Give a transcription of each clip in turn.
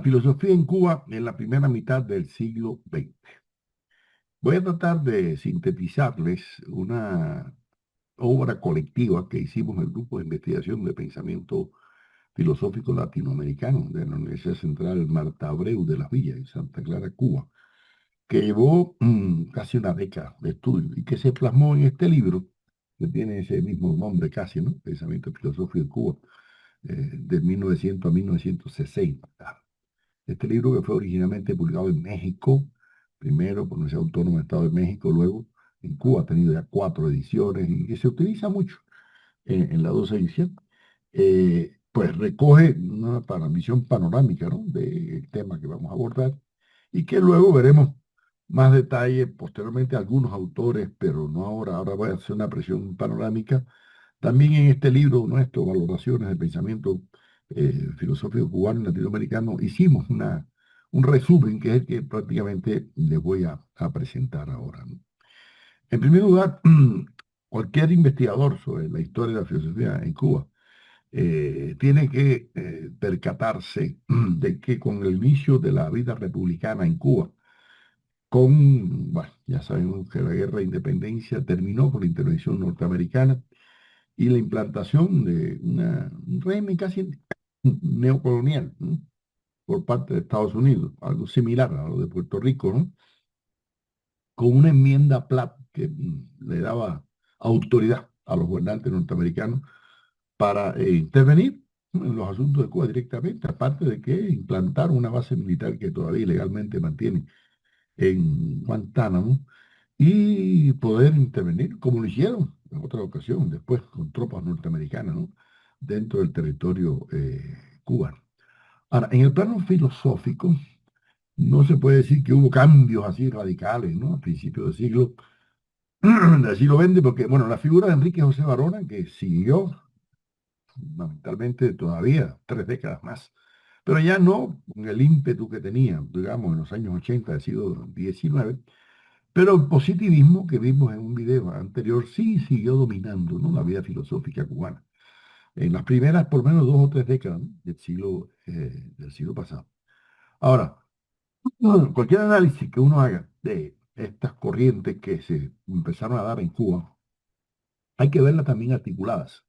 filosofía en Cuba en la primera mitad del siglo XX. Voy a tratar de sintetizarles una obra colectiva que hicimos el Grupo de Investigación de Pensamiento Filosófico Latinoamericano de la Universidad Central Marta Abreu de las Villas, en Santa Clara, Cuba, que llevó casi una década de estudio y que se plasmó en este libro, que tiene ese mismo nombre casi, ¿no? Pensamiento Filosófico en Cuba, de 1900 a 1960. Este libro que fue originalmente publicado en México, primero por la Universidad Autónoma del Estado de México, luego en Cuba ha tenido ya 4 ediciones y que se utiliza mucho en la docencia, pues recoge una visión panorámica, ¿no? Del tema que vamos a abordar y que luego veremos más detalle posteriormente algunos autores, pero no ahora. Ahora voy a hacer una presión panorámica también en este libro nuestro, Valoraciones del Pensamiento Filosófico Cubano y Latinoamericano, hicimos un resumen que es el que prácticamente les voy a presentar ahora, ¿no? En primer lugar, cualquier investigador sobre la historia de la filosofía en Cuba tiene que percatarse de que con el inicio de la vida republicana en Cuba, bueno, ya sabemos que la guerra de independencia terminó con la intervención norteamericana y la implantación de un régimen casi neocolonial, ¿no? Por parte de Estados Unidos, algo similar a lo de Puerto Rico, ¿no? Con una enmienda Platt que le daba autoridad a los gobernantes norteamericanos para intervenir en los asuntos de Cuba directamente, aparte de que implantaron una base militar que todavía ilegalmente mantiene en Guantánamo y poder intervenir, como lo hicieron en otra ocasión, después con tropas norteamericanas, ¿no? Dentro del territorio cubano. Ahora, en el plano filosófico, no se puede decir que hubo cambios así radicales, ¿no? A principios del siglo XX, porque, bueno, la figura de Enrique José Varona, que siguió fundamentalmente todavía 3 décadas más, pero ya no con el ímpetu que tenía, digamos, en los años 80 del siglo XIX, pero el positivismo que vimos en un video anterior sí siguió dominando, ¿no? La vida filosófica cubana. En las primeras, por lo menos 2 o 3 décadas, ¿no? Del siglo pasado. Ahora, cualquier análisis que uno haga de estas corrientes que se empezaron a dar en Cuba, hay que verlas también articuladas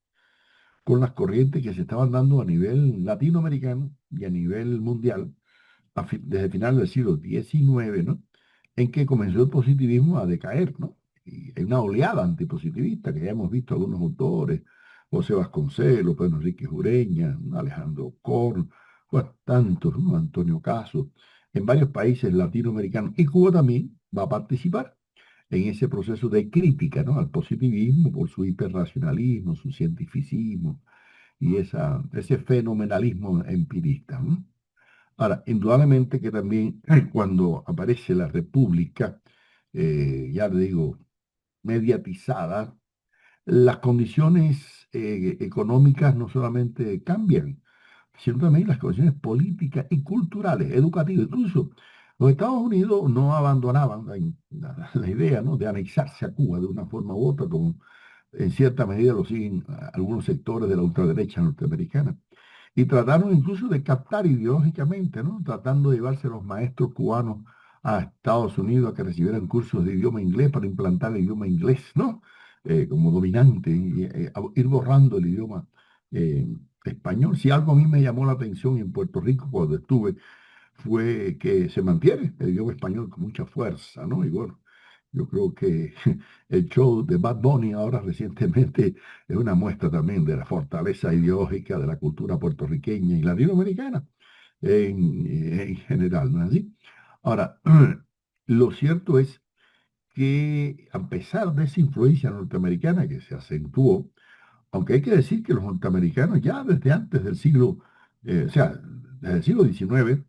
con las corrientes que se estaban dando a nivel latinoamericano y a nivel mundial desde el final del siglo XIX, ¿no? En que comenzó el positivismo a decaer, ¿no? Y hay una oleada antipositivista que ya hemos visto algunos autores, José Vasconcelos, Pedro Enrique Ureña, Alejandro Korn, bueno, tantos, ¿no? Antonio Caso, en varios países latinoamericanos. Y Cuba también va a participar en ese proceso de crítica, ¿no? Al positivismo por su hiperracionalismo, su cientificismo y ese fenomenalismo empirista, ¿no? Ahora, indudablemente que también cuando aparece la República, ya le digo, mediatizada, las condiciones económicas no solamente cambian, sino también las condiciones políticas y culturales, educativas. Incluso los Estados Unidos no abandonaban la idea, ¿no? De anexarse a Cuba de una forma u otra, como en cierta medida lo siguen algunos sectores de la ultraderecha norteamericana. Y trataron incluso de captar ideológicamente, ¿no? Tratando de llevarse a los maestros cubanos a Estados Unidos a que recibieran cursos de idioma inglés para implantar el idioma inglés, ¿no? Como dominante y ir borrando el idioma eh, español. Si algo a mí me llamó la atención en Puerto Rico cuando estuve, fue que se mantiene el idioma español con mucha fuerza, ¿no? Y bueno, yo creo que el show de Bad Bunny ahora recientemente es una muestra también de la fortaleza ideológica de la cultura puertorriqueña y latinoamericana en general, ¿no es así? Ahora, lo cierto es que a pesar de esa influencia norteamericana que se acentuó, aunque hay que decir que los norteamericanos ya desde antes del siglo, o sea, desde el siglo XIX,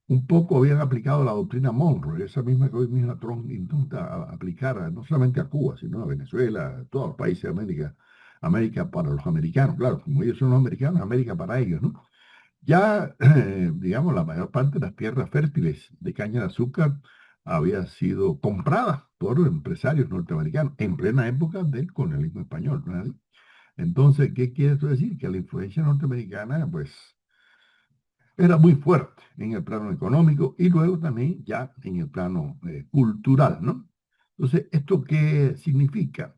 un poco habían aplicado la doctrina Monroe, esa misma que hoy mismo Trump intenta aplicar no solamente a Cuba, sino a Venezuela, a todos los países de América, América para los americanos, claro, como ellos son los americanos, América para ellos, ¿no? Ya, digamos, la mayor parte de las tierras fértiles de caña de azúcar había sido comprada por empresarios norteamericanos en plena época del colonialismo español, ¿no es así? Entonces, ¿qué quiere esto decir? Que la influencia norteamericana, pues, era muy fuerte en el plano económico y luego también ya en el plano cultural, ¿no? Entonces, ¿esto qué significa?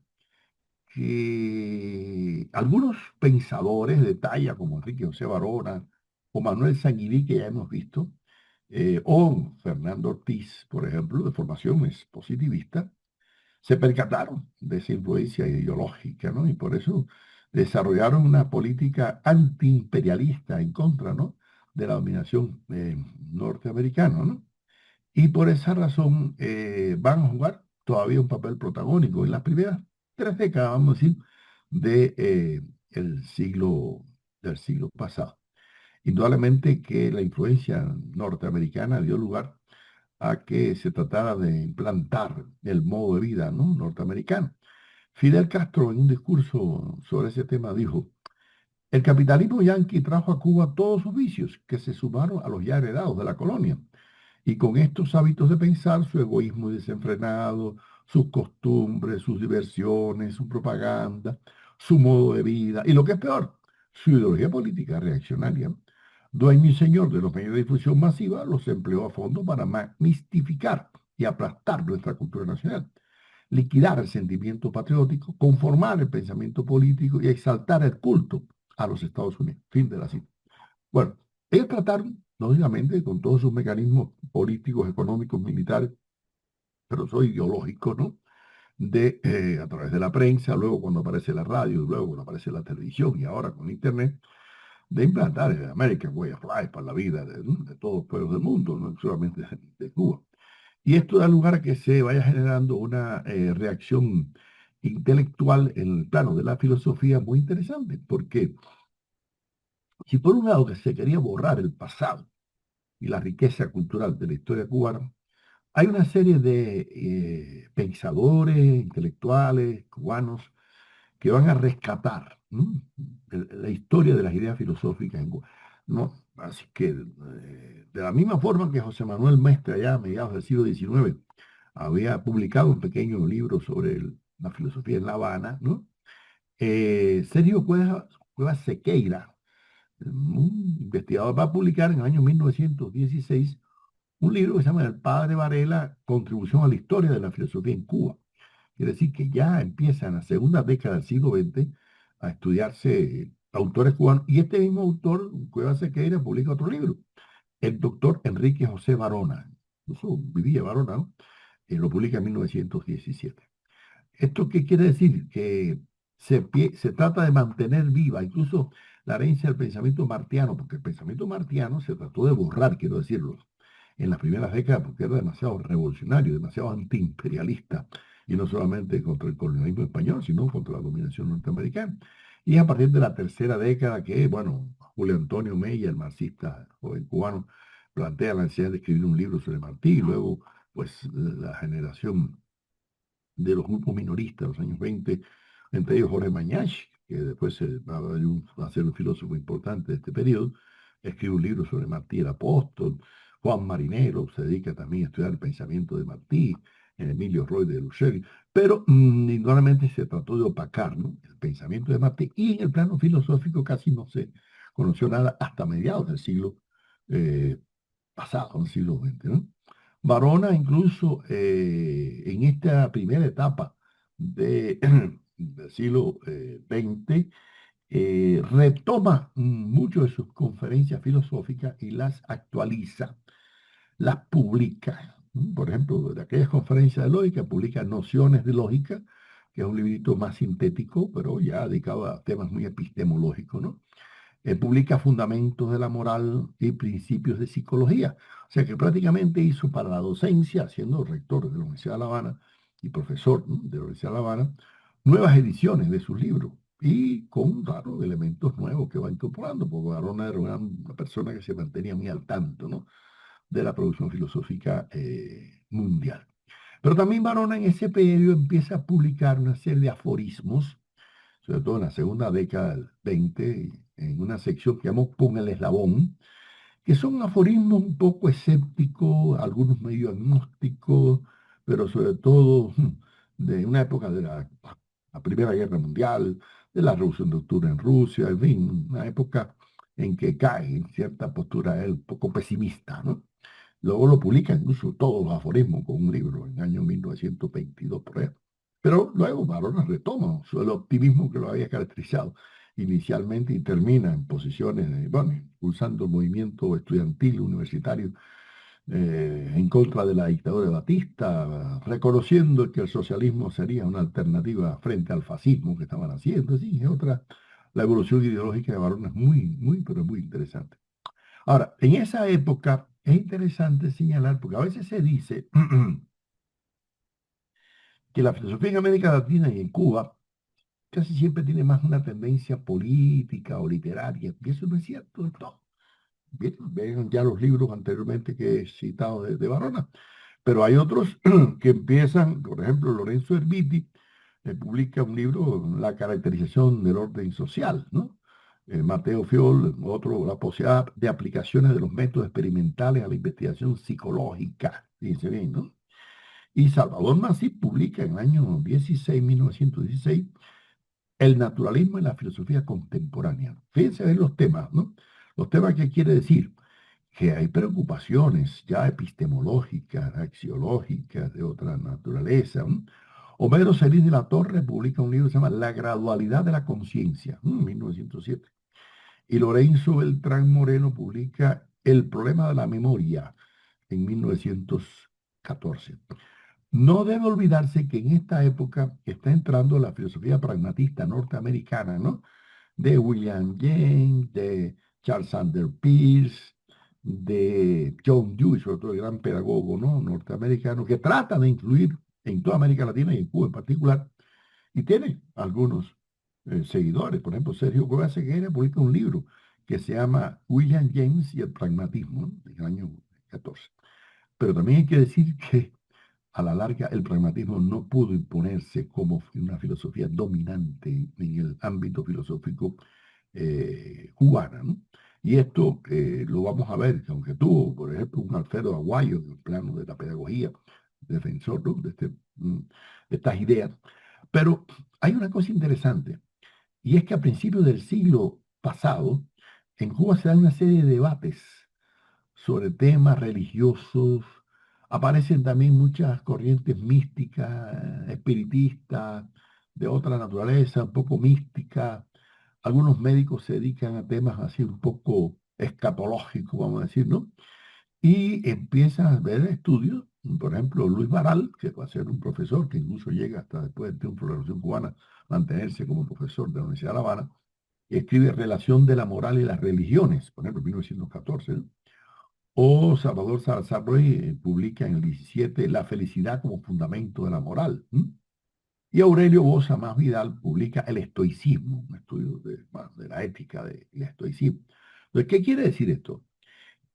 Que algunos pensadores de talla como Enrique José Barona o Manuel Sanguiní, que ya hemos visto, o Fernando Ortiz, por ejemplo, de formación es positivista, se percataron de esa influencia ideológica, ¿no? Y por eso desarrollaron una política antiimperialista en contra, ¿no? De la dominación norteamericana, ¿no? Y por esa razón van a jugar todavía un papel protagónico en las primeras 3 décadas, vamos a decir, de, del siglo pasado. Indudablemente que la influencia norteamericana dio lugar a que se tratara de implantar el modo de vida, ¿no? norteamericano. Fidel Castro, en un discurso sobre ese tema, dijo: el capitalismo yanqui trajo a Cuba todos sus vicios que se sumaron a los ya heredados de la colonia. Y con estos hábitos de pensar, su egoísmo desenfrenado, sus costumbres, sus diversiones, su propaganda, su modo de vida y lo que es peor, su ideología política reaccionaria, dueño y señor de los medios de difusión masiva, los empleó a fondo para mistificar y aplastar nuestra cultura nacional, liquidar el sentimiento patriótico, conformar el pensamiento político y exaltar el culto a los Estados Unidos. Fin de la cita. Bueno, ellos trataron, lógicamente, con todos sus mecanismos políticos, económicos, militares, pero soy ideológico, ¿no? De, a través de la prensa, luego cuando aparece la radio, luego cuando aparece la televisión y ahora con Internet, de implantar el American Way of Life para la vida de todos los pueblos del mundo, no solamente de Cuba. Y esto da lugar a que se vaya generando una reacción intelectual en el plano de la filosofía muy interesante, porque si por un lado que se quería borrar el pasado y la riqueza cultural de la historia cubana, hay una serie de pensadores, intelectuales cubanos que van a rescatar, ¿no? La historia de las ideas filosóficas en Cuba, ¿no? Así que, de la misma forma que José Manuel Mestre, allá a mediados del siglo XIX, había publicado un pequeño libro sobre la filosofía en La Habana, ¿no? Sergio Cuevas Sequeira, un investigador, va a publicar en el año 1916 un libro que se llama El Padre Varela, Contribución a la Historia de la Filosofía en Cuba. Quiere decir que ya empieza en la segunda década del siglo XX a estudiarse autores cubanos. Y este mismo autor, Cuevas Sequeira, publica otro libro, el doctor Enrique José Varona. Incluso vivía Varona, ¿no? Lo publica en 1917. ¿Esto qué quiere decir? Que se trata de mantener viva incluso la herencia del pensamiento martiano, porque el pensamiento martiano se trató de borrar, quiero decirlo, en las primeras décadas, porque era demasiado revolucionario, demasiado antiimperialista, y no solamente contra el colonialismo español, sino contra la dominación norteamericana. Y a partir de la tercera década que, bueno, Julio Antonio Mella, el marxista joven cubano, plantea la necesidad de escribir un libro sobre Martí, y luego, pues, la generación de los grupos minoristas de los años 20, entre ellos Jorge Mañach, que después va a ser un filósofo importante de este periodo, escribe un libro sobre Martí el Apóstol. Juan Marinero se dedica también a estudiar el pensamiento de Martí, Emilio Roy de Luchelli, pero indudablemente se trató de opacar, ¿no? El pensamiento de Martí, y en el plano filosófico casi no se conoció nada hasta mediados del siglo eh, pasado, el siglo XX, ¿no? Varona incluso en esta primera etapa del siglo XX retoma muchas de sus conferencias filosóficas y las actualiza, las publica. Por ejemplo, de aquellas conferencias de lógica, publica Nociones de Lógica, que es un librito más sintético, pero ya dedicado a temas muy epistemológicos, ¿no? Publica Fundamentos de la Moral y Principios de Psicología. O sea que prácticamente hizo para la docencia, siendo rector de la Universidad de La Habana y profesor, ¿no? de la Universidad de La Habana, nuevas ediciones de sus libros y con, claro, elementos nuevos que va incorporando, porque Barona era una persona que se mantenía muy al tanto, ¿no? de la producción filosófica mundial. Pero también Barona en ese periodo empieza a publicar una serie de aforismos, sobre todo en la segunda década del 20, en una sección que llamó Pon el Eslabón, que son aforismos un poco escépticos, algunos medio agnósticos, pero sobre todo de una época de la Primera Guerra Mundial, de la Revolución de Octubre en Rusia, en fin, una época en que cae en cierta postura él un poco pesimista, ¿no? Luego lo publica incluso todos los aforismos con un libro en el año 1922 por ahí. Pero luego Barona retoma el optimismo que lo había caracterizado inicialmente y termina en posiciones, bueno, impulsando el movimiento estudiantil universitario en contra de la dictadura de Batista, reconociendo que el socialismo sería una alternativa frente al fascismo que estaban haciendo. Sí, es otra, la evolución ideológica de Barona es muy, muy, pero muy interesante. Ahora, en esa época es interesante señalar, porque a veces se dice que la filosofía en América Latina y en Cuba casi siempre tiene más una tendencia política o literaria, y eso no es cierto del todo. Bien, ven ya los libros anteriormente que he citado de Barona, pero hay otros que empiezan, por ejemplo, Lorenzo Erviti publica un libro, La caracterización del orden social, ¿no? Mateo Fiol, otro, La posibilidad de aplicaciones de los métodos experimentales a la investigación psicológica, fíjense bien, ¿no? Y Salvador Masip publica en el año 1916, El naturalismo y la filosofía contemporánea. Fíjense bien los temas, ¿no? Los temas que quiere decir que hay preocupaciones ya epistemológicas, axiológicas, de otra naturaleza. Homero Celis de la Torre publica un libro que se llama La gradualidad de la conciencia, 1907. Y Lorenzo Beltrán Moreno publica El problema de la memoria en 1914. No debe olvidarse que en esta época está entrando la filosofía pragmatista norteamericana, ¿no? De William James, de Charles Sanders Peirce, de John Dewey, otro gran pedagogo, ¿no? Norteamericano, que trata de influir en toda América Latina y en Cuba en particular, y tiene algunos seguidores. Por ejemplo, Sergio Cuevas Ceguera publica un libro que se llama William James y el pragmatismo, ¿no? En el año 14. Pero también hay que decir que a la larga el pragmatismo no pudo imponerse como una filosofía dominante en el ámbito filosófico cubano, ¿no? Y esto lo vamos a ver, que aunque tuvo, por ejemplo, un Alfredo Aguayo en el plano de la pedagogía, defensor, ¿no? De estas ideas, pero hay una cosa interesante, y es que a principios del siglo pasado, en Cuba se dan una serie de debates sobre temas religiosos. Aparecen también muchas corrientes místicas, espiritistas, de otra naturaleza, un poco mística. Algunos médicos se dedican a temas así un poco escatológicos, vamos a decir, ¿no? Y empiezan a ver estudios, por ejemplo, Luis Baral, que va a ser un profesor que incluso llega hasta después del triunfo de la Revolución Cubana, a mantenerse como profesor de la Universidad de La Habana, y escribe Relación de la moral y las religiones, por ejemplo, en 1914, ¿no? O Salvador Salazar publica en el 17 La felicidad como fundamento de la moral. Y Aurelio Boza Más Vidal publica El estoicismo, un estudio bueno, de la ética del estoicismo. Entonces, ¿qué quiere decir esto?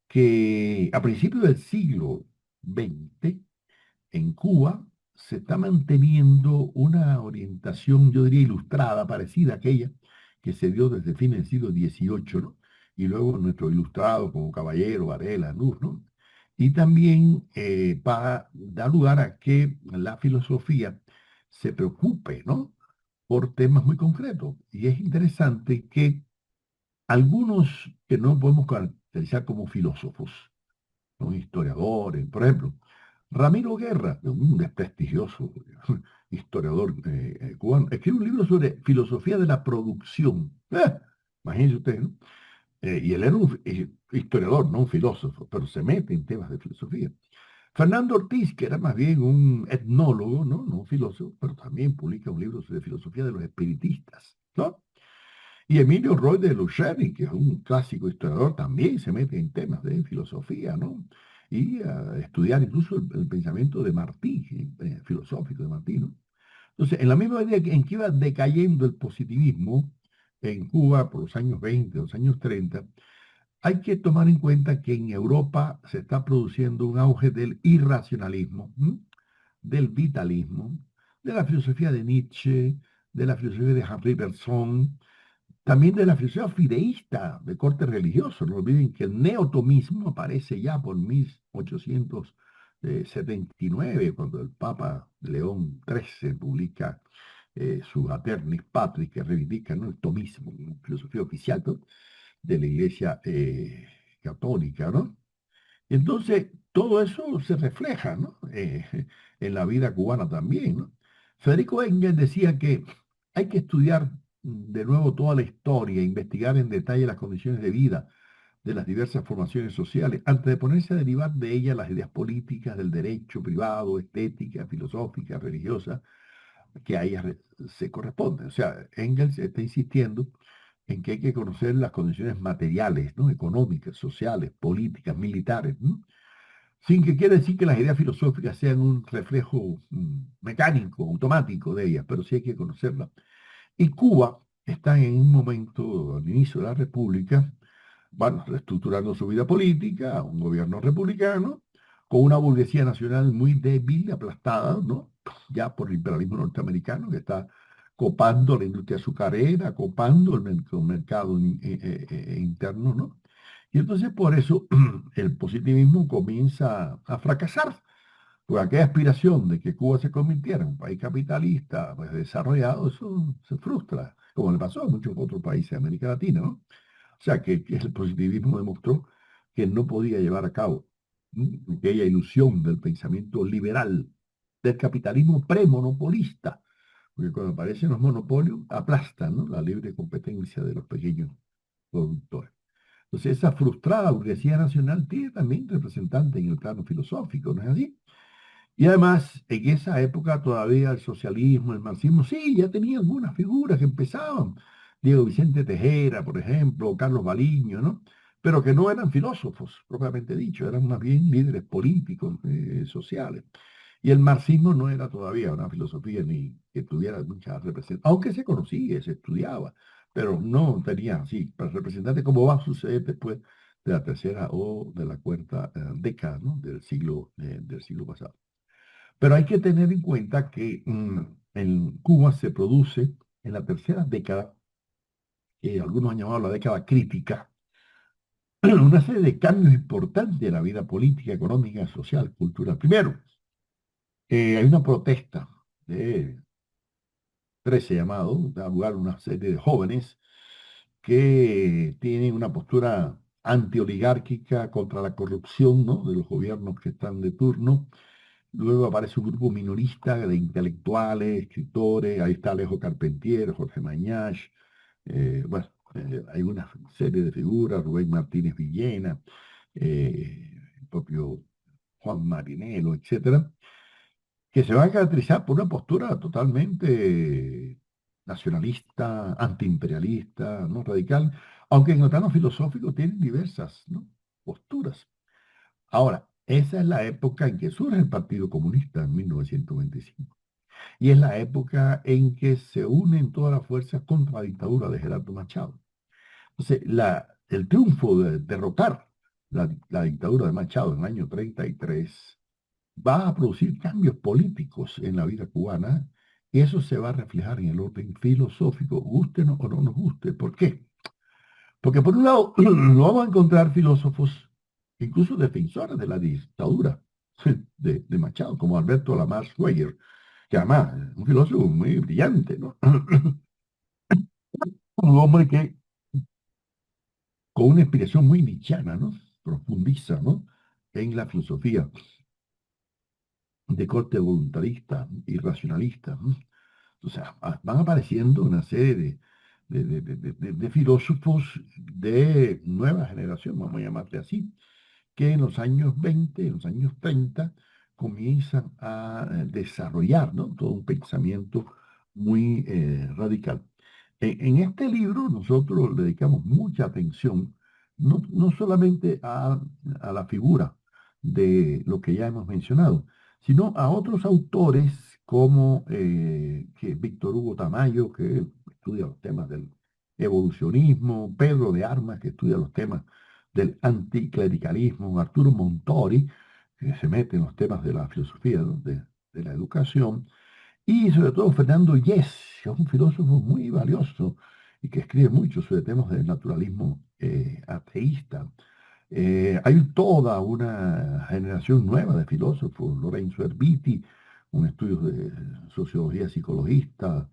Que a principios del siglo XX, en Cuba, se está manteniendo una orientación, yo diría, ilustrada, parecida a aquella que se dio desde fines del siglo XVIII, ¿no? Y luego nuestro ilustrado como Caballero, Varela, Luz, ¿no? Y también da lugar a que la filosofía se preocupe, ¿no? Por temas muy concretos. Y es interesante que algunos que no podemos caracterizar como filósofos, son historiadores, por ejemplo, Ramiro Guerra, un desprestigioso historiador cubano, escribe un libro sobre filosofía de la producción. Imagínense ustedes, ¿no? Y él era un historiador, no un filósofo, pero se mete en temas de filosofía. Fernando Ortiz, que era más bien un etnólogo, ¿no? No un filósofo, pero también publica un libro sobre filosofía de los espiritistas, ¿no? Y Emilio Roy de Lucheri, que es un clásico historiador, también se mete en temas de filosofía, ¿no? Y a estudiar incluso el pensamiento de Martí, filosófico de Martí, ¿no? Entonces, en la misma medida en que iba decayendo el positivismo en Cuba por los años 20, los años 30, hay que tomar en cuenta que en Europa se está produciendo un auge del irracionalismo, del vitalismo, de la filosofía de Nietzsche, de la filosofía de Henri Bergson, también de la filosofía fideísta de corte religioso. No olviden que el neotomismo aparece ya por 1879, cuando el Papa León XIII publica su Aeternis Patris, que reivindica, ¿no?, el tomismo, una filosofía oficial, ¿no? de la Iglesia católica, ¿no? Entonces, todo eso se refleja, ¿no? En la vida cubana también, ¿no? Federico Engels decía que hay que estudiar de nuevo toda la historia, investigar en detalle las condiciones de vida de las diversas formaciones sociales, antes de ponerse a derivar de ellas las ideas políticas del derecho privado, estética, filosófica, religiosa, que a ellas se corresponden. O sea, Engels está insistiendo en que hay que conocer las condiciones materiales, ¿no? Económicas, sociales, políticas, militares, ¿no? Sin que quiera decir que las ideas filosóficas sean un reflejo mecánico, automático de ellas, pero sí hay que conocerlas. Y Cuba está en un momento, al inicio de la República, bueno, reestructurando su vida política, un gobierno republicano, con una burguesía nacional muy débil, aplastada, ¿no? Ya por el imperialismo norteamericano, que está copando la industria azucarera, copando el mercado interno, ¿no? Y entonces por eso el positivismo comienza a fracasar, porque aquella aspiración de que Cuba se convirtiera en un país capitalista, pues desarrollado, eso se frustra, como le pasó a muchos otros países de América Latina, ¿no? O sea, que el positivismo demostró que no podía llevar a cabo aquella ilusión del pensamiento liberal, del capitalismo premonopolista, porque cuando aparecen los monopolios aplastan, ¿no? La libre competencia de los pequeños productores. Entonces, esa frustrada burguesía nacional tiene también representante en el plano filosófico, ¿no es así? Y además, en esa época todavía el socialismo, el marxismo, sí, ya tenía algunas figuras que empezaban. Diego Vicente Tejera, por ejemplo, o Carlos Baliño, ¿no? Pero que no eran filósofos, propiamente dicho, eran más bien líderes políticos, sociales. Y el marxismo no era todavía una filosofía ni que tuviera mucha representación, aunque se conocía, se estudiaba, pero no tenía así, para representantes como va a suceder después de la tercera o de la cuarta década, ¿no? Del siglo pasado. Pero hay que tener en cuenta que en Cuba se produce en la tercera década, que algunos han llamado la década crítica, una serie de cambios importantes en la vida política, económica, social, cultural. Primero, hay una protesta de 13 llamados, da lugar a una serie de jóvenes que tienen una postura antioligárquica contra la corrupción, ¿no? De los gobiernos que están de turno. Luego aparece un grupo minorista de intelectuales, escritores, ahí está Alejo Carpentier, Jorge Mañach, bueno, hay una serie de figuras, Rubén Martínez Villena, el propio Juan Marinelo, etcétera, que se va a caracterizar por una postura totalmente nacionalista, antiimperialista, no radical, aunque en el plano filosófico tienen diversas, ¿no? Posturas. Ahora, esa es la época en que surge el Partido Comunista en 1925. Y es la época en que se unen todas las fuerzas contra la dictadura de Gerardo Machado. Entonces, el triunfo de derrocar la dictadura de Machado en el año 33 va a producir cambios políticos en la vida cubana y eso se va a reflejar en el orden filosófico, guste o no nos guste. ¿Por qué? Porque por un lado, lo vamos a encontrar filósofos, incluso defensores de la dictadura de Machado, como Alberto Lamar Schweyer, que además es un filósofo muy brillante, ¿no? Un hombre que con una inspiración muy nietzscheana, ¿no? Profundiza, ¿no? En la filosofía de corte voluntarista y racionalista, ¿no? O sea, van apareciendo una serie de filósofos de nueva generación, vamos a llamarle así, que en los años 20, en los años 30, comienzan a desarrollar, ¿no? Todo un pensamiento muy radical. En este libro nosotros le dedicamos mucha atención, no solamente a la figura de lo que ya hemos mencionado, sino a otros autores como que Víctor Hugo Tamayo, que estudia los temas del evolucionismo, Pedro de Armas, que estudia los temas del anticlericalismo, Arturo Montori, que se mete en los temas de la filosofía, ¿no? De la educación, y sobre todo Fernando Yes, que es un filósofo muy valioso y que escribe mucho sobre temas del naturalismo ateísta. Hay toda una generación nueva de filósofos, Lorenzo Erviti, un estudio de sociología psicologista,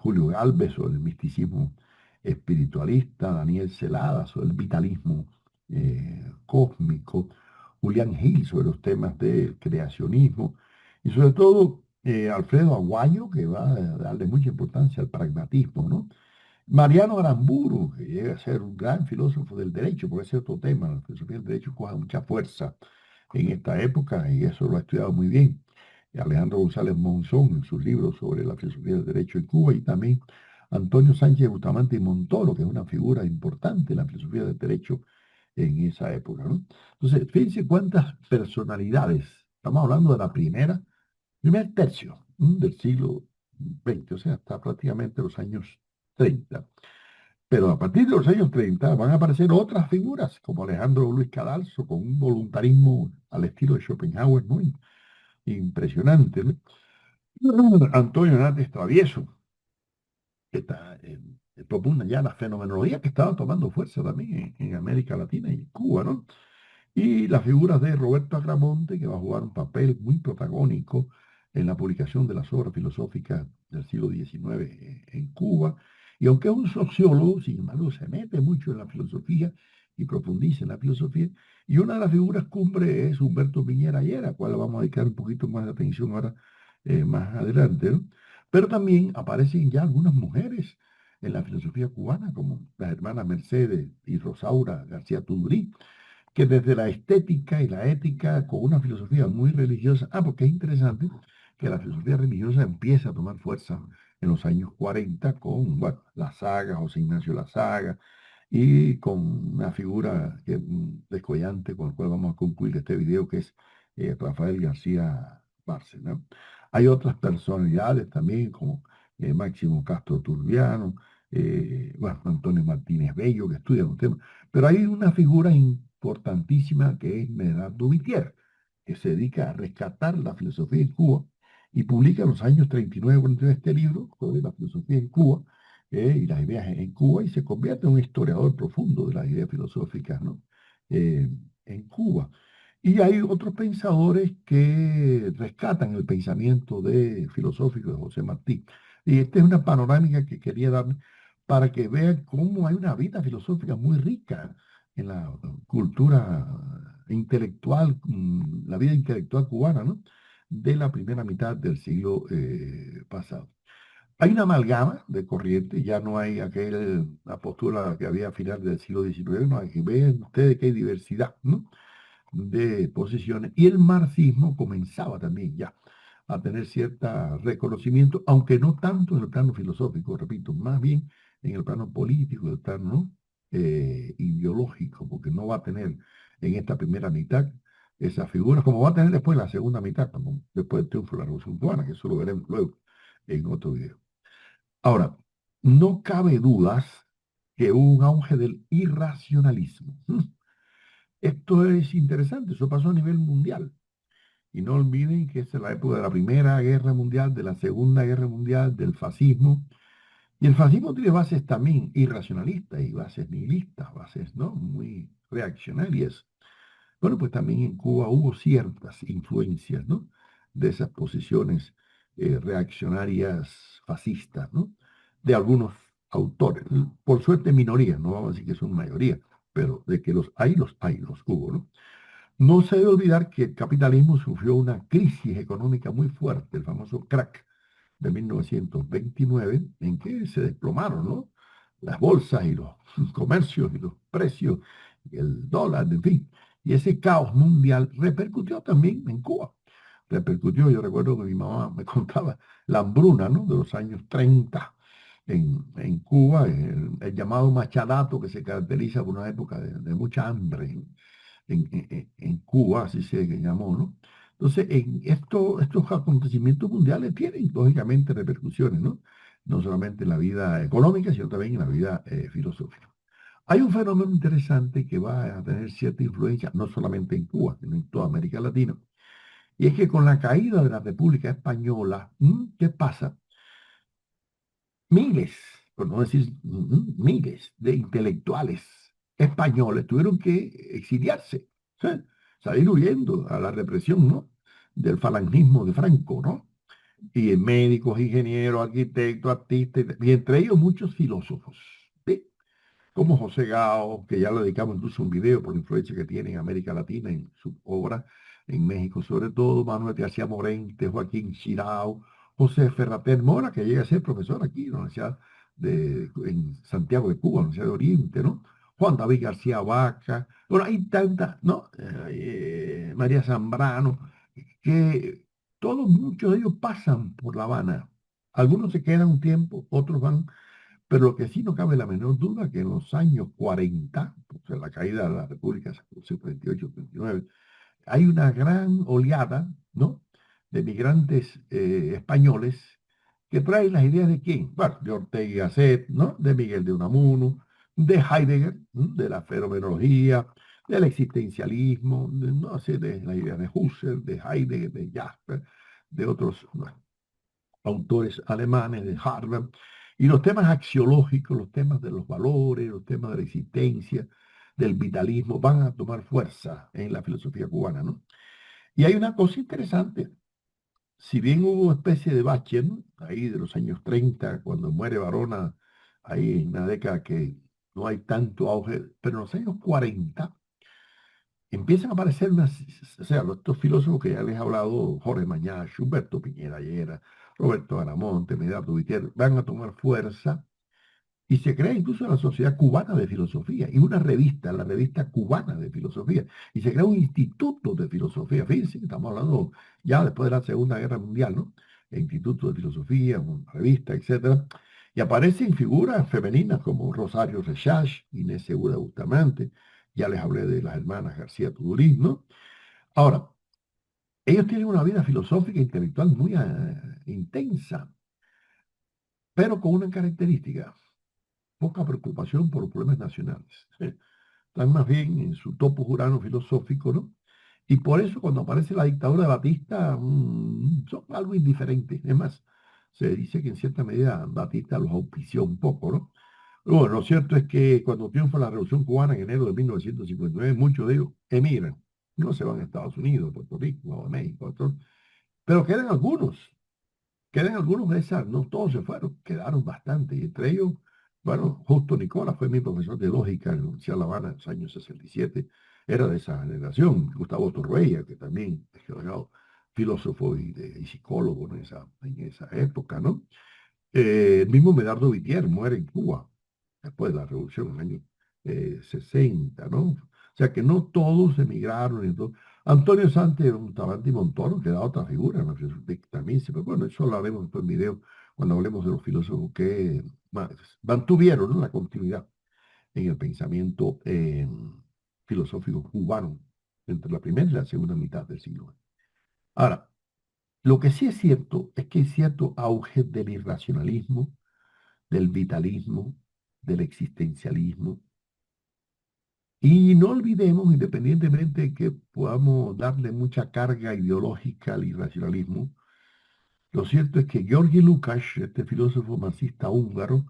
Julio Gálvez sobre el misticismo espiritualista, Daniel Celada, sobre el vitalismo cósmico, Julián Gil sobre los temas del creacionismo, y sobre todo Alfredo Aguayo, que va a darle mucha importancia al pragmatismo, ¿no? Mariano Aramburu, que llega a ser un gran filósofo del derecho, porque ese es otro tema, la filosofía del derecho coja mucha fuerza en esta época y eso lo ha estudiado muy bien. Alejandro González Monzón en sus libros sobre la filosofía del derecho en Cuba y también Antonio Sánchez Bustamante y Montoro, que es una figura importante en la filosofía del derecho en esa época, ¿no? Entonces, fíjense cuántas personalidades, estamos hablando de la primer tercio del siglo XX, o sea, hasta prácticamente los años 30. Pero a partir de los años 30 van a aparecer otras figuras, como Alejandro Luis Cadalso, con un voluntarismo al estilo de Schopenhauer muy impresionante, ¿no? Antonio Hernández Travieso, que propone ya la fenomenología que estaba tomando fuerza también en América Latina y en Cuba, ¿no? Y las figuras de Roberto Agramonte, que va a jugar un papel muy protagónico en la publicación de las obras filosóficas del siglo XIX en Cuba. Y aunque es un sociólogo, sin embargo, se mete mucho en la filosofía y profundiza en la filosofía. Y una de las figuras cumbre es Humberto Piñera Ayera, a cual le vamos a dedicar un poquito más de atención ahora más adelante, ¿no? Pero también aparecen ya algunas mujeres en la filosofía cubana, como las hermanas Mercedes y Rosaura García Tudurí, que desde la estética y la ética, con una filosofía muy religiosa, porque es interesante que la filosofía religiosa empieza a tomar fuerza en los años 40 con, bueno, la saga, José Ignacio La Saga, y con una figura que, descollante con el cual vamos a concluir este video, que es Rafael García Bárcena. Hay otras personalidades también, como Máximo Castro Turbiano, bueno, Antonio Martínez Bello, que estudian un tema, pero hay una figura importantísima que es Medardo Vitier, que se dedica a rescatar la filosofía en Cuba y publica en los años 39 y 49 este libro sobre la filosofía en Cuba y las ideas en Cuba y se convierte en un historiador profundo de las ideas filosóficas, ¿no? Eh, en Cuba. Y hay otros pensadores que rescatan el pensamiento filosófico de José Martí. Y esta es una panorámica que quería dar para que vean cómo hay una vida filosófica muy rica en la cultura intelectual, la vida intelectual cubana, ¿no? De la primera mitad del siglo pasado. Hay una amalgama de corrientes, ya no hay la postura que había a final del siglo XIX, no, aquí vean ustedes que hay diversidad, ¿no? De posiciones. Y el marxismo comenzaba también ya a tener cierto reconocimiento, aunque no tanto en el plano filosófico, repito, más bien en el plano político, el plano ideológico, porque no va a tener en esta primera mitad esas figuras, como va a tener después en la segunda mitad, después del triunfo de la Revolución Cubana, que eso lo veremos luego en otro video. Ahora, no cabe dudas que hubo un auge del irracionalismo. Esto es interesante, eso pasó a nivel mundial. Y no olviden que esta es la época de la Primera Guerra Mundial, de la Segunda Guerra Mundial, del fascismo. Y el fascismo tiene bases también irracionalistas y bases nihilistas, bases, ¿no? Muy reaccionarias. Bueno, pues también en Cuba hubo ciertas influencias, ¿no? De esas posiciones reaccionarias fascistas, ¿no? De algunos autores. Por suerte minoría, no vamos a decir que son mayoría, pero de que los hay, los hubo, ¿no? No se debe olvidar que el capitalismo sufrió una crisis económica muy fuerte, el famoso crack de 1929, en que se desplomaron, ¿no? Las bolsas y los comercios y los precios, y el dólar, en fin. Y ese caos mundial repercutió también en Cuba. Repercutió, yo recuerdo que mi mamá me contaba la hambruna, ¿no? De los años 30 en Cuba, el llamado machadato que se caracteriza por una época de mucha hambre en Cuba, así se llamó, ¿no? Entonces, estos acontecimientos mundiales tienen, lógicamente, repercusiones, ¿no? No solamente en la vida económica, sino también en la vida filosófica. Hay un fenómeno interesante que va a tener cierta influencia, no solamente en Cuba, sino en toda América Latina, y es que con la caída de la República Española, ¿qué pasa? Miles, por no decir miles de intelectuales españoles tuvieron que exiliarse, ¿sí? Salir huyendo a la represión, ¿no? Del falangismo de Franco, ¿no? Y médicos, ingenieros, arquitectos, artistas, y entre ellos muchos filósofos. ¿Sí? como José Gao, que ya le dedicamos incluso un video por la influencia que tiene en América Latina, en su obra, en México sobre todo, Manuel García Morente, Joaquín Chirao, José Ferrater Mora, que llega a ser profesor aquí en la Universidad en Santiago de Cuba, la Universidad de Oriente, ¿no? Juan David García Vaca, bueno, hay tantas, ¿no? María Zambrano, que todos, muchos de ellos pasan por La Habana. Algunos se quedan un tiempo, otros van, pero lo que sí no cabe la menor duda que en los años 40, o sea, la caída de la República, 48, 39, hay una gran oleada, ¿no? De migrantes españoles que traen las ideas de quién, bueno, de Ortega y Gasset, ¿no? De Miguel de Unamuno, de Heidegger, ¿no? De la fenomenología, del existencialismo, no sé, de la idea de Husserl, de Heidegger, de Jasper, de otros bueno, autores alemanes de Harvard, y los temas axiológicos, los temas de los valores, los temas de la existencia, del vitalismo, van a tomar fuerza en la filosofía cubana, ¿no? Y hay una cosa interesante, si bien hubo una especie de bache, ¿no? Ahí de los años 30, cuando muere Barona, ahí en una década que no hay tanto auge, pero en los años 40 empiezan a aparecer unas, o sea, estos filósofos que ya les he hablado, Jorge Mañacho, Humberto Piñera Llera, Roberto Aramonte, Medardo Vitier, van a tomar fuerza y se crea incluso la Sociedad Cubana de Filosofía y una revista, la Revista Cubana de Filosofía, y se crea un instituto de filosofía. Fíjense, estamos hablando ya después de la Segunda Guerra Mundial, ¿no? El Instituto de Filosofía, una revista, etcétera. Y aparecen figuras femeninas como Rosario Rechach, Inés Segura Bustamante, ya les hablé de las hermanas García Tudurín, ¿no? Ahora, ellos tienen una vida filosófica e intelectual muy intensa, pero con una característica, poca preocupación por los problemas nacionales. Están más bien en su topo jurano filosófico, ¿no? Y por eso cuando aparece la dictadura de Batista, son algo indiferente. Es más, se dice que en cierta medida Batista los auspició un poco, ¿no? Pero bueno, lo cierto es que cuando triunfa la Revolución Cubana en enero de 1959, muchos de ellos emigran. No se van a Estados Unidos, a Puerto Rico, a México, a otros, pero quedan algunos de esas, no todos se fueron, quedaron bastantes, y entre ellos, bueno, Justo Nicola fue mi profesor de lógica en la Universidad de La Habana en los años 67, era de esa generación, Gustavo Torreya, que también es considerado filósofo y psicólogo en esa época, ¿no? El mismo Medardo Vitier muere en Cuba, después de la revolución en el año 60, ¿no? O sea que no todos emigraron. Entonces, Antonio Sánchez Bustamante y Montoro, que era otra figura, ¿no? Que también se, pero bueno, eso lo haremos después en video, cuando hablemos de los filósofos que mantuvieron, ¿no? La continuidad en el pensamiento filosófico cubano entre la primera y la segunda mitad del siglo XX. Ahora, lo que sí es cierto es que hay cierto auge del irracionalismo, del vitalismo, del existencialismo. Y no olvidemos, independientemente de que podamos darle mucha carga ideológica al irracionalismo, lo cierto es que Georgi Lukács, este filósofo marxista húngaro,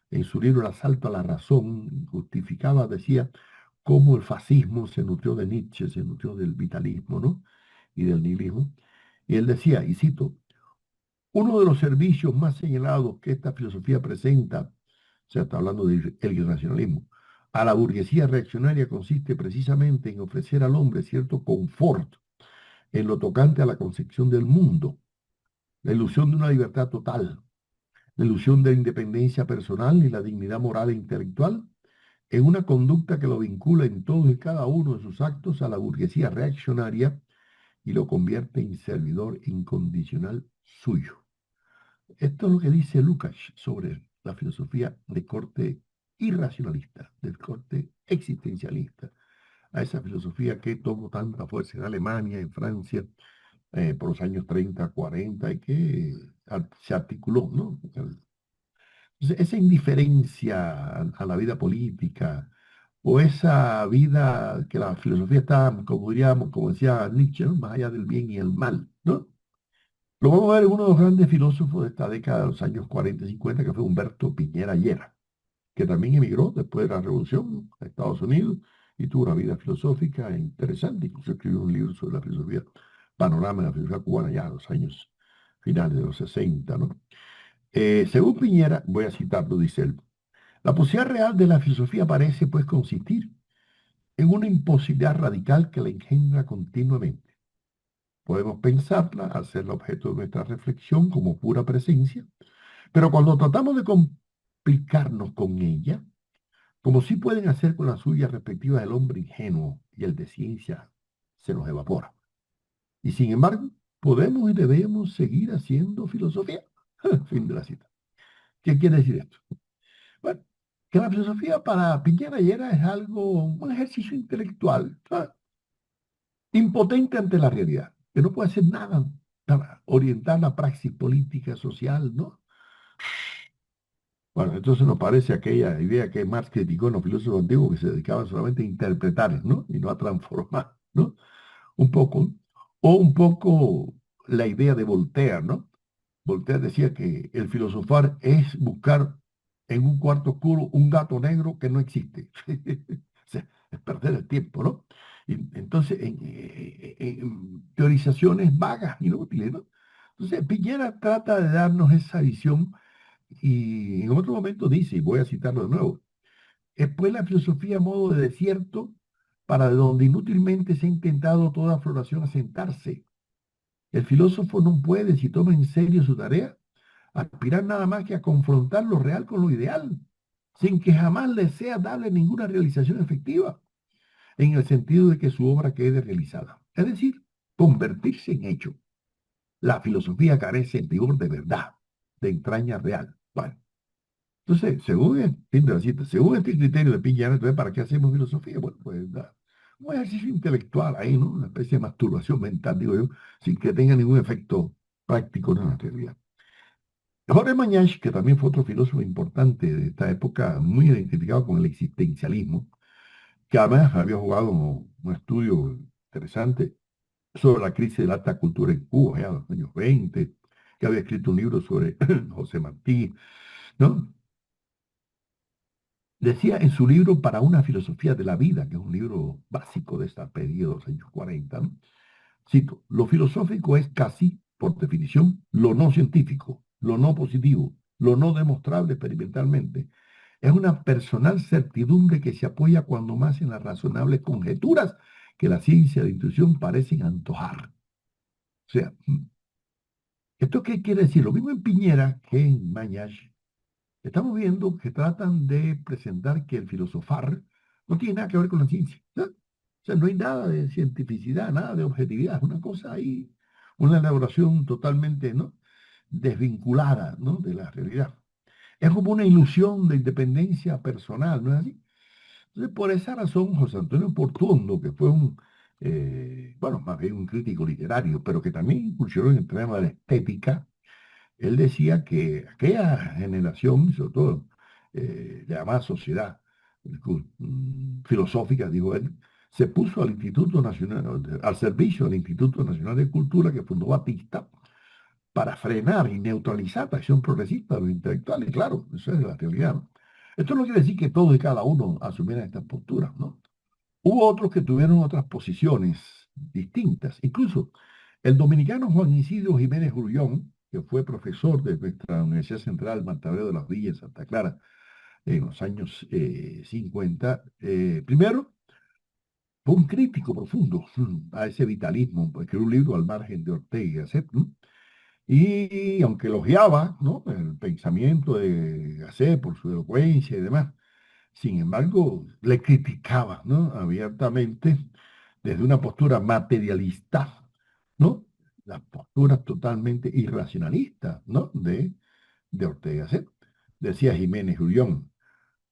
en su libro El asalto a la razón, justificaba, decía, cómo el fascismo se nutrió de Nietzsche, se nutrió del vitalismo, ¿no? Y del nihilismo. Y él decía, y cito, uno de los servicios más señalados que esta filosofía presenta, o sea, está hablando del irracionalismo, a la burguesía reaccionaria consiste precisamente en ofrecer al hombre cierto confort en lo tocante a la concepción del mundo, la ilusión de una libertad total, la ilusión de la independencia personal y la dignidad moral e intelectual, en una conducta que lo vincula en todos y cada uno de sus actos a la burguesía reaccionaria y lo convierte en servidor incondicional suyo. Esto es lo que dice Lukács sobre la filosofía de corte irracionalista, del corte existencialista, a esa filosofía que tomó tanta fuerza en Alemania, en Francia, por los años 30, 40, y que se articuló, ¿no? Entonces, esa indiferencia a la vida política, o esa vida que la filosofía está, como diríamos, como decía Nietzsche, ¿no? Más allá del bien y el mal, ¿no? Lo vamos a ver en uno de los grandes filósofos de esta década de los años 40 y 50, que fue Humberto Piñera Llera, que también emigró después de la Revolución a Estados Unidos y tuvo una vida filosófica interesante. Incluso escribió un libro sobre la filosofía, panorama de la filosofía cubana ya en los años finales de los 60, ¿no? Según Piñera, voy a citarlo, dice él, La posibilidad real de la filosofía parece, pues, consistir en una imposibilidad radical que la engendra continuamente. Podemos pensarla, hacerla objeto de nuestra reflexión como pura presencia, pero cuando tratamos de complicarnos con ella, como sí pueden hacer con las suyas respectivas el hombre ingenuo y el de ciencia, se nos evapora. Y sin embargo, podemos y debemos seguir haciendo filosofía. Fin de la cita. ¿Qué quiere decir esto? Bueno, que la filosofía para Piñera Llera es algo, un ejercicio intelectual, ¿sabes? Impotente ante la realidad, que no puede hacer nada para orientar la praxis política, social, ¿no? Bueno, entonces nos parece aquella idea que Marx criticó en los filósofos antiguos que se dedicaban solamente a interpretar, ¿no? Y no a transformar, ¿no? Un poco. O un poco la idea de Voltaire, ¿no? Voltaire decía que el filosofar es buscar en un cuarto oscuro un gato negro que no existe. O sea, es perder el tiempo, ¿no? Y entonces, en teorizaciones vagas, inútiles, ¿no? Entonces, Piñera trata de darnos esa visión y en otro momento dice, y voy a citarlo de nuevo, es pues la filosofía a modo de desierto para de donde inútilmente se ha intentado toda floración asentarse. El filósofo no puede, si toma en serio su tarea, aspirar nada más que a confrontar lo real con lo ideal, sin que jamás le sea dable ninguna realización efectiva, en el sentido de que su obra quede realizada. Es decir, convertirse en hecho. La filosofía carece en rigor de verdad, de entraña real. Bueno, entonces, según fin de la cita, según este criterio de Piñera, entonces, ¿para qué hacemos filosofía? Bueno, pues un ejercicio intelectual ahí, ¿no? Una especie de masturbación mental, digo yo, sin que tenga ningún efecto práctico en la realidad. Jorge Mañach, que también fue otro filósofo importante de esta época, muy identificado con el existencialismo, que además había jugado un estudio interesante sobre la crisis de la alta cultura en Cuba, ya en los años 20, que había escrito un libro sobre José Martí, ¿no? Decía en su libro Para una filosofía de la vida, que es un libro básico de esta periodo de los años 40, ¿no? Cito, lo filosófico es casi, por definición, lo no científico, lo no positivo, lo no demostrable experimentalmente. Es una personal certidumbre que se apoya cuando más en las razonables conjeturas que la ciencia de intuición parecen antojar. O sea, ¿esto qué quiere decir? Lo mismo en Piñera que en Mañach. Estamos viendo que tratan de presentar que el filosofar no tiene nada que ver con la ciencia, ¿no? O sea, no hay nada de cientificidad, nada de objetividad, es una cosa ahí, una elaboración totalmente, ¿no? Desvinculada, ¿no? De la realidad. Es como una ilusión de independencia personal, ¿no es así? Entonces, por esa razón, José Antonio Portuondo, que fue bueno, más bien un crítico literario, pero que también incursionó en el tema de la estética, él decía que aquella generación, sobre todo llamada sociedad filosófica, dijo él, se puso al Instituto Nacional, al servicio del Instituto Nacional de Cultura que fundó Batista para frenar y neutralizar la acción progresista de los intelectuales. Claro, esa es la realidad, ¿no? Esto no quiere decir que todos y cada uno asumieran estas posturas, ¿no? Hubo otros que tuvieron otras posiciones distintas. Incluso el dominicano Juan Isidro Jiménez Grullón, que fue profesor de nuestra Universidad Central Marta Abreu de las Villas, Santa Clara, en los años 50, primero fue un crítico profundo a ese vitalismo, pues, escribió un libro al margen de Ortega y Gasset, ¿no? Y aunque elogiaba, ¿no?, el pensamiento de Gasset por su elocuencia y demás, sin embargo, le criticaba, ¿no?, abiertamente desde una postura materialista, ¿no? Las posturas totalmente irracionalistas, ¿no? De Ortega Set. Decía Jiménez Grullón,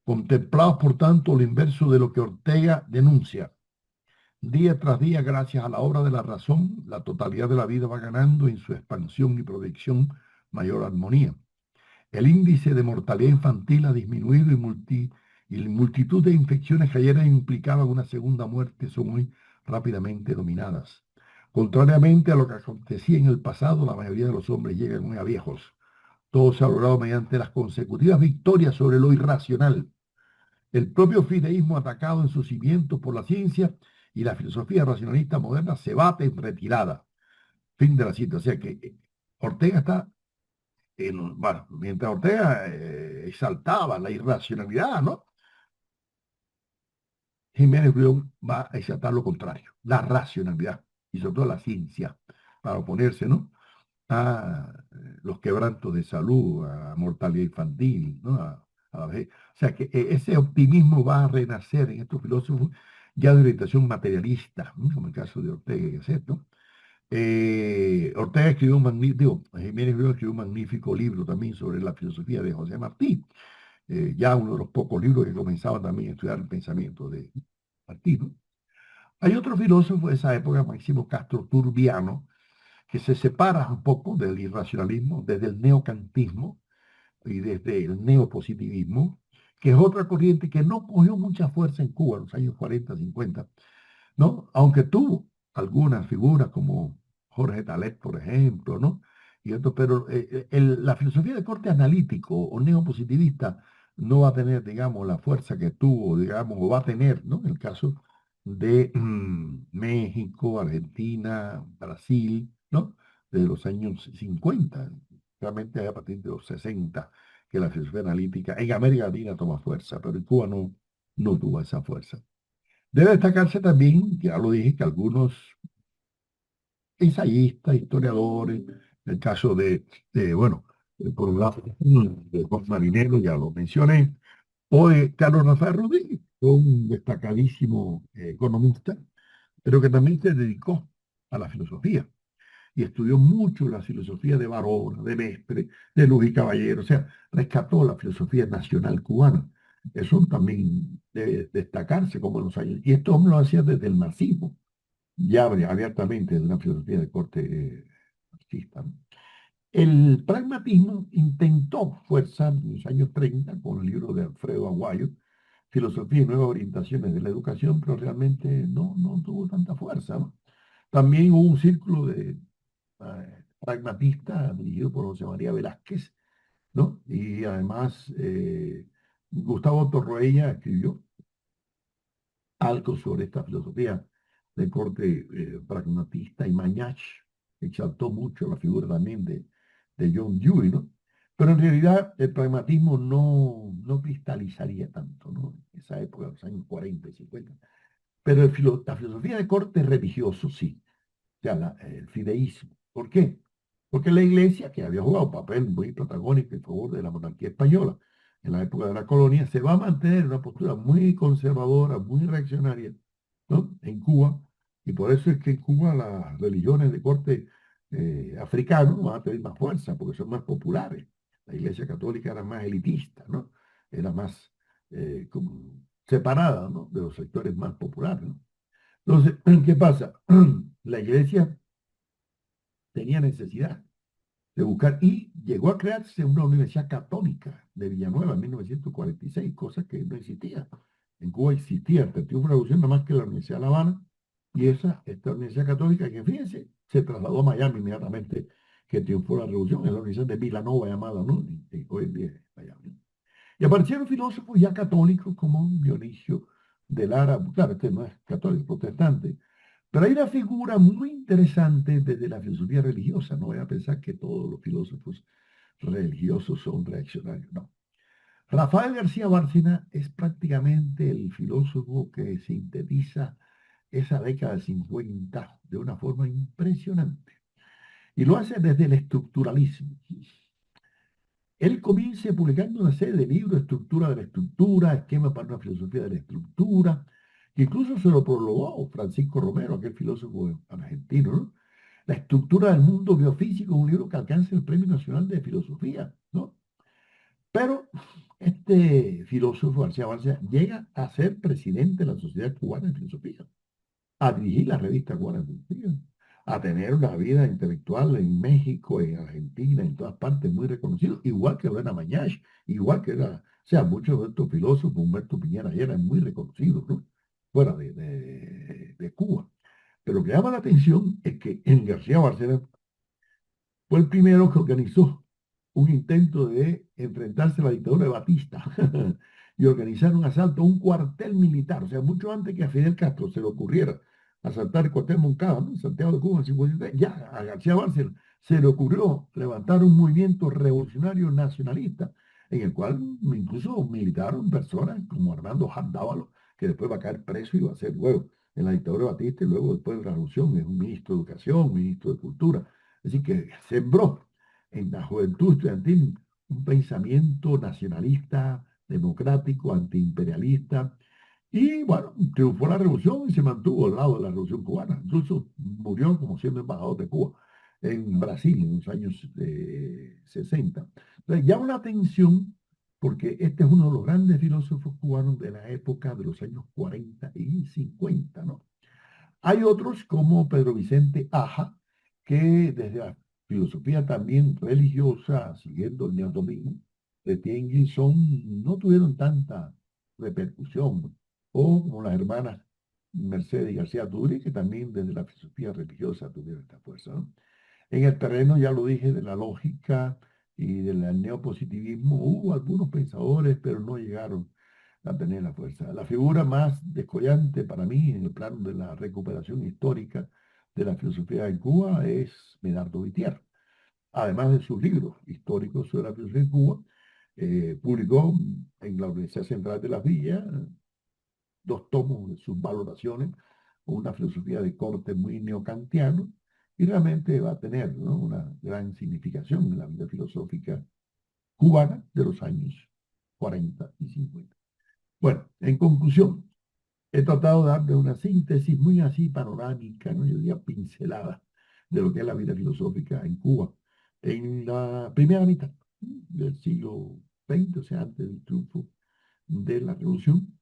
contemplados por tanto lo inverso de lo que Ortega denuncia. Día tras día, gracias a la obra de la razón, la totalidad de la vida va ganando en su expansión y proyección mayor armonía. El índice de mortalidad infantil ha disminuido y la multitud de infecciones que ayer implicaban una segunda muerte son hoy rápidamente dominadas. Contrariamente a lo que acontecía en el pasado, la mayoría de los hombres llegan muy a viejos. Todo se ha logrado mediante las consecutivas victorias sobre lo irracional. El propio fideísmo atacado en sus cimientos por la ciencia y la filosofía racionalista moderna se bate en retirada. Fin de la cita. O sea que Ortega está bueno, mientras Ortega exaltaba la irracionalidad, ¿no? Jiménez Brión va a exaltar lo contrario, la racionalidad y sobre todo la ciencia, para oponerse, ¿no? A los quebrantos de salud, a mortalidad infantil, ¿no? A la vejez. O sea que ese optimismo va a renacer en estos filósofos ya de orientación materialista, ¿no? Como el caso de Ortega y Gasset, ¿no? Ortega escribió un magnífico, Jiménez Brión escribió un magnífico libro también sobre la filosofía de José Martí, ya uno de los pocos libros que comenzaban también a estudiar el pensamiento de Martí, ¿no? Hay otro filósofo de esa época, Máximo Castro Turbiano, que se separa un poco del irracionalismo, desde el neocantismo y desde el neopositivismo, que es otra corriente que no cogió mucha fuerza en Cuba en los años 40, 50, ¿no? Aunque tuvo algunas figuras como Jorge Talet, por ejemplo, ¿no? Y otros, pero la filosofía de corte analítico o neopositivista no va a tener, digamos, la fuerza que tuvo, digamos, o va a tener, ¿no? En el caso de México, Argentina, Brasil, ¿no? De los años 50, realmente a partir de los 60, que la filosofía analítica en América Latina toma fuerza, pero en Cuba no tuvo esa fuerza. Debe destacarse también, ya lo dije, que algunos ensayistas, historiadores, el caso bueno, por un lado, de Juan Marinero, ya lo mencioné, o de Carlos Rafael Rodríguez, un destacadísimo economista, pero que también se dedicó a la filosofía y estudió mucho la filosofía de Barona, de Mestre, de Luis y Caballero, o sea, rescató la filosofía nacional cubana. Eso también debe destacarse como en los años, y esto lo hacía desde el marxismo, ya abiertamente de una filosofía de corte marxista, ¿no? El pragmatismo intentó fuerza en los años 30 con el libro de Alfredo Aguayo, Filosofía y Nuevas Orientaciones de la Educación, pero realmente no tuvo tanta fuerza, ¿no? También hubo un círculo de pragmatista dirigido por José María Velázquez, ¿no? Y además Gustavo Torroella escribió algo sobre esta filosofía de corte pragmatista y Mañach exaltó mucho la figura también de John Dewey, ¿no? Pero en realidad el pragmatismo no cristalizaría tanto, ¿no? En esa época, los años 40 y 50. Pero la filosofía de corte religioso, sí, ya el fideísmo. ¿Por qué? Porque la iglesia, que había jugado un papel muy protagónico en favor de la monarquía española en la época de la colonia, se va a mantener en una postura muy conservadora, muy reaccionaria, ¿no? En Cuba. Y por eso es que en Cuba las religiones de corte africano van a tener más fuerza, porque son más populares. La iglesia católica era más elitista, ¿no? Era más como separada, ¿no? De los sectores más populares, ¿no? Entonces, ¿qué pasa? La iglesia tenía necesidad de buscar y llegó a crearse una universidad católica de Villanueva en 1946, cosa que no existía. En Cuba existía hasta el triunfo de la revolución, nada más que la Universidad de La Habana, y esta universidad católica, que fíjense, se trasladó a Miami inmediatamente que triunfó la revolución, en la Universidad de Villanova llamada, ¿no? Y hoy en día es Miami. Y aparecieron filósofos ya católicos como Dionisio de Lara, claro, este no es católico, protestante, pero hay una figura muy interesante desde la filosofía religiosa. No voy a pensar que todos los filósofos religiosos son reaccionarios, no. Rafael García Bárcena es prácticamente el filósofo que sintetiza esa década de 50 de una forma impresionante. Y lo hace desde el estructuralismo. Él comienza publicando una serie de libros, Estructura de la Estructura, Esquema para una Filosofía de la Estructura, que incluso se lo prologó Francisco Romero, aquel filósofo argentino, ¿no? La Estructura del Mundo Biofísico, un libro que alcanza el Premio Nacional de Filosofía, ¿no? Pero este filósofo García Barcia llega a ser presidente de la Sociedad Cubana de Filosofía, a dirigir la revista cubana de filosofía, a tener una vida intelectual en México, en Argentina, en todas partes, muy reconocido, igual que Elena Mañach, igual que era, o sea, muchos de estos filósofos, Humberto Piñera, eran muy reconocidos, ¿no? Fuera de Cuba. Pero lo que llama la atención es que en García Barcena fue el primero que organizó un intento de enfrentarse a la dictadura de Batista y organizar un asalto a un cuartel militar, o sea, mucho antes que a Fidel Castro se le ocurriera asaltar el cuartel Moncada, ¿no? En Santiago de Cuba en el 53, ya a García Bárcena se le ocurrió levantar un movimiento revolucionario nacionalista en el cual incluso militaron personas como Armando Hardávalos, que después va a caer preso y va a ser luego en la dictadura de Batista y luego después de la revolución es un ministro de Educación, ministro de Cultura. Así que sembró en la juventud estudiantil un pensamiento nacionalista, democrático, antiimperialista, y bueno, triunfó la revolución y se mantuvo al lado de la revolución cubana. Incluso murió como siendo embajador de Cuba en Brasil en los años 60. Entonces llama la atención porque este es uno de los grandes filósofos cubanos de la época de los años 40 y 50, ¿no? Hay otros como Pedro Vicente Aja, que desde la filosofía también religiosa, siguiendo el neodomismo de Tiengil, no tuvieron tanta repercusión, o como las hermanas Mercedes y García Turi, que también desde la filosofía religiosa tuvieron esta fuerza, ¿no? En el terreno, ya lo dije, de la lógica y del neopositivismo, hubo algunos pensadores, pero no llegaron a tener la fuerza. La figura más descollante para mí en el plano de la recuperación histórica de la filosofía en Cuba es Medardo Vitier. Además de sus libros históricos sobre la filosofía en Cuba, publicó en la Universidad Central de las Villas 2 tomos de sus valoraciones, una filosofía de corte muy neocantiano, y realmente va a tener, ¿no?, una gran significación en la vida filosófica cubana de los años 40 y 50. Bueno, en conclusión, he tratado de darle una síntesis muy así panorámica, ¿no?, yo diría pincelada, de lo que es la vida filosófica en Cuba en la primera mitad del siglo XX, o sea, antes del triunfo de la revolución,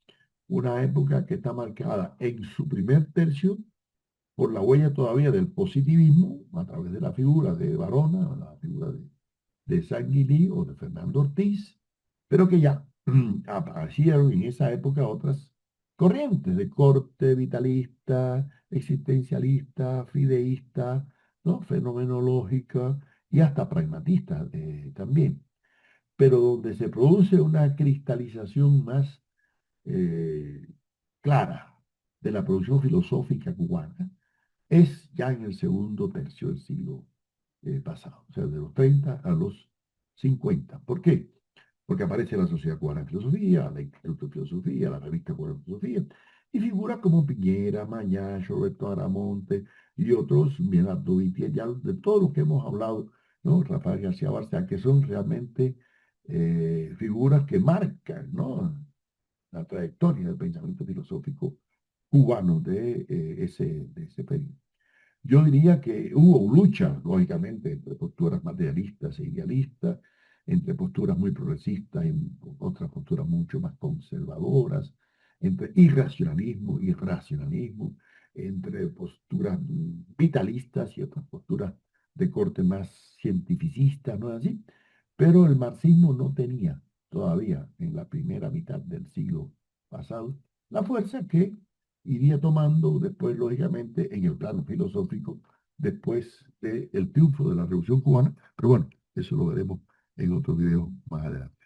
una época que está marcada en su primer tercio por la huella todavía del positivismo a través de la figura de Barona, la figura de Sanguiní o de Fernando Ortiz, pero que ya aparecieron en esa época otras corrientes de corte vitalista, existencialista, fideísta, ¿no?, fenomenológica y hasta pragmatista también, pero donde se produce una cristalización más eh, clara de la producción filosófica cubana es ya en el segundo tercio del siglo pasado, o sea, de los 30 a los 50. ¿Por qué? Porque aparece la Sociedad Cubana de Filosofía, la Instituto de Filosofía, la Revista Cubana de Filosofía, y figuras como Piñera, Mañacho, Roberto Aramonte y otros, Medardo Vitier, ya de todos los que hemos hablado, ¿no?, Rafael García Barça, que son realmente figuras que marcan, ¿no?, la trayectoria del pensamiento filosófico cubano de ese periodo. Yo diría que hubo lucha, lógicamente, entre posturas materialistas e idealistas, entre posturas muy progresistas y otras posturas mucho más conservadoras, entre irracionalismo y racionalismo, entre posturas vitalistas y otras posturas de corte más cientificista, ¿no es así? Pero el marxismo no tenía todavía en la primera mitad del siglo pasado la fuerza que iría tomando después, lógicamente, en el plano filosófico, después del triunfo de la Revolución Cubana. Pero bueno, eso lo veremos en otro video más adelante.